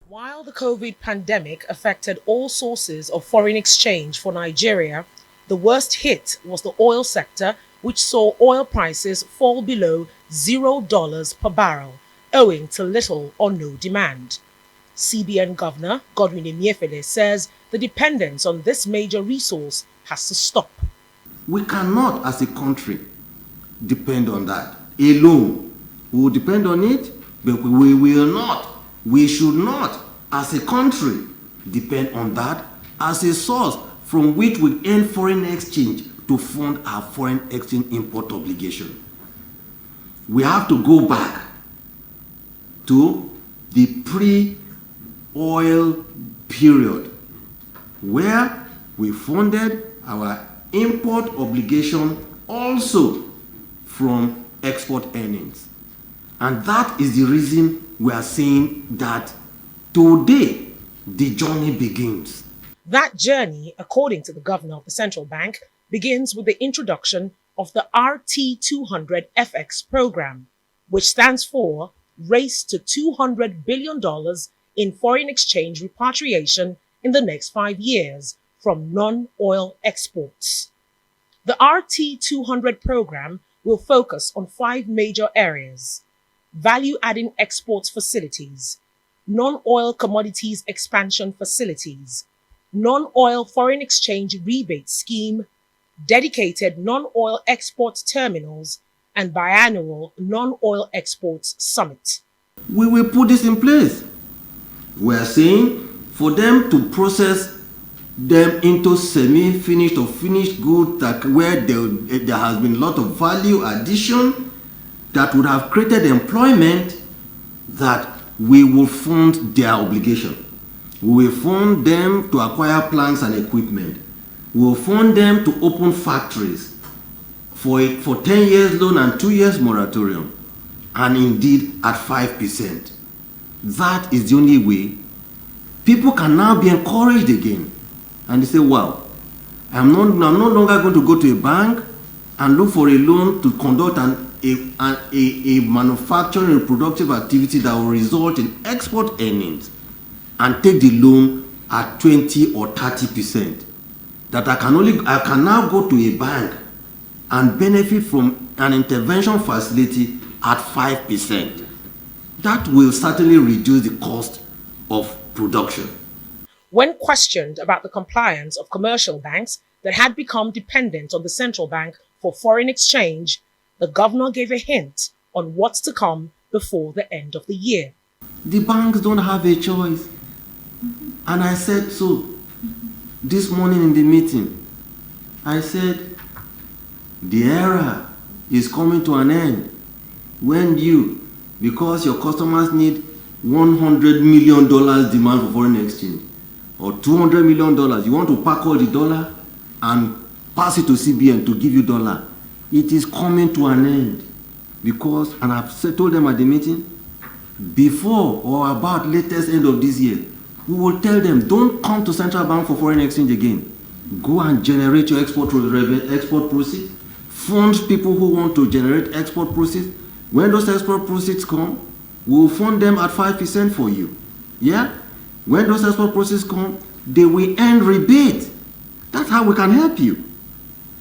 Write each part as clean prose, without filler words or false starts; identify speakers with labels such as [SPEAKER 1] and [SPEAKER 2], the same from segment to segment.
[SPEAKER 1] While the COVID pandemic affected all sources of foreign exchange for Nigeria, the worst hit was the oil sector, which saw oil prices fall below $0 per barrel, owing to little or no demand. CBN Governor Godwin Emefiele says the dependence on this major resource has to stop.
[SPEAKER 2] We cannot, as a country, depend on that alone. We will depend on it, but we will not. We should not, as a country, depend on that as a source from which we earn foreign exchange to fund our foreign exchange import obligation. We have to go back to the pre-oil period where we funded our import obligation also from export earnings. And that is the reason we are saying that today the journey begins.
[SPEAKER 1] That journey, according to the governor of the central bank, begins with the introduction of the RT200 FX program, which stands for Race to $200 billion in foreign exchange repatriation in the next 5 years from non-oil exports. The RT200 program will focus on 5 major areas: value-adding exports facilities, non-oil commodities expansion facilities, non-oil foreign exchange rebate scheme, dedicated non-oil export terminals, and biannual non-oil exports summit.
[SPEAKER 2] We will put this in place. We are saying for them to process them into semi-finished or finished goods that where there has been a lot of value addition that would have created employment, that we will fund their obligation. We will fund them to acquire plants and equipment. We will fund them to open factories for 10 years loan and 2 years moratorium, and indeed at 5%. That is the only way people can now be encouraged again. And they say, wow, I'm no longer going to go to a bank and look for a loan to conduct a manufacturing and productive activity that will result in export earnings and take the loan at 20 or 30%. That I can now go to a bank and benefit from an intervention facility at 5%. That will certainly reduce the cost of production.
[SPEAKER 1] When questioned about the compliance of commercial banks that had become dependent on the central bank for foreign exchange, the governor gave a hint on what's to come before the end of the year.
[SPEAKER 2] The banks don't have a choice. And I said so this morning in the meeting. I said, the era is coming to an end when you, because your customers need $100 million demand for foreign exchange, or $200 million, you want to pack all the dollar and pass it to CBN to give you dollar. It is coming to an end because, and I've told them at the meeting, before or about latest end of this year, we will tell them, don't come to central bank for foreign exchange again. Go and generate your export proceeds. Fund people who want to generate export proceeds. When those export proceeds come, we will fund them at 5% for you. Yeah? When those export proceeds come, they will earn rebate. That's how we can help you.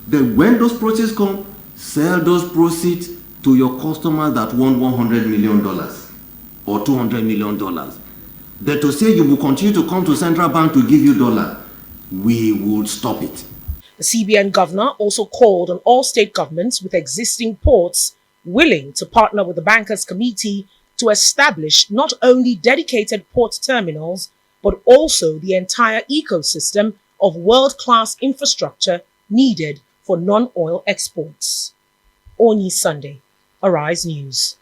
[SPEAKER 2] Then when those proceeds come, sell those proceeds to your customers that want $100 million or $200 million. But to say you will continue to come to central bank to give you dollar, we will stop it.
[SPEAKER 1] The CBN governor also called on all state governments with existing ports willing to partner with the Bankers Committee to establish not only dedicated port terminals, but also the entire ecosystem of world-class infrastructure needed for non-oil exports. Oyi Sunday, ARISE News.